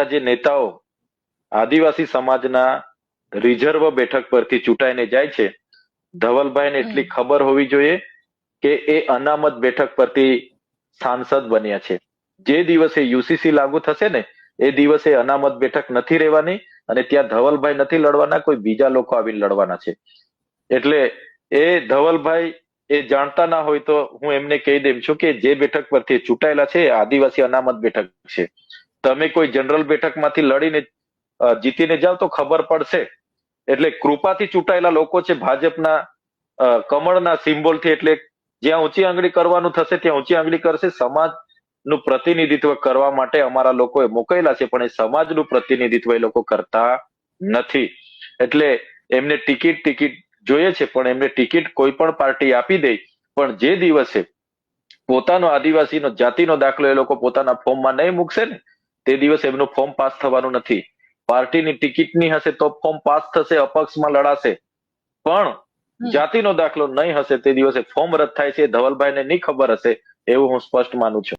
જે નેતાઓ આદિવાસી સમાજના રિઝર્વ બેઠક પરથી ચૂંટાઈને જાય છે, ધવલભાઈને એટલી હમ. ખબર હોવી જોઈએ કે એ અનામત બેઠક પરથી સાંસદ બન્યા છે. જે દિવસે યુસીસી લાગુ થશે ને એ દિવસે અનામત બેઠક નથી રહેવાની અને ત્યાં ધવલભાઈ નથી લડવાના, કોઈ બીજા લોકો આવીને લડવાના છે. એટલે એ ધવલભાઈ એ જાણતા ના હોય તો હું એમને કહી દેમ છું કે જે બેઠક પરથી ચૂંટાયેલા છે એ આદિવાસી અનામત બેઠક છે. તમે કોઈ જનરલ બેઠકમાંથી લડીને જીતીને જાવ તો ખબર પડશે. એટલે કૃપાથી ચૂંટાયેલા લોકો છે ભાજપના કમળના સિમ્બોલથી. એટલે જ્યાં ઊંચી આંગળી કરવાનું થશે ત્યાં ઊંચી આંગળી કરશે. સમાજનું પ્રતિનિધિત્વ કરવા માટે અમારા લોકોએ મોકલેલા છે, પણ એ સમાજનું પ્રતિનિધિત્વ એ લોકો કરતા નથી. એટલે એમને ટિકિટ જોઈએ છે, પણ એમને ટિકિટ કોઈ પણ પાર્ટી આપી દે, પણ જે દિવસે પોતાનો આદિવાસીનો જાતિનો દાખલો એ લોકો પોતાના ફોર્મમાં નહીં મૂકશે ને તે દિવસે એમનું ફોર્મ પાસ થવાનું નથી. પાર્ટીની ટિકિટની હશે તો ફોર્મ પાસ થશે, અપક્ષમાં લડાશે, પણ હમ. જાતિનો દાખલો નહીં હશે તે દિવસે ફોર્મ રદ થાય છે. ધવલભાઈને નહીં ખબર હશે એવું હું સ્પષ્ટ માનું છું.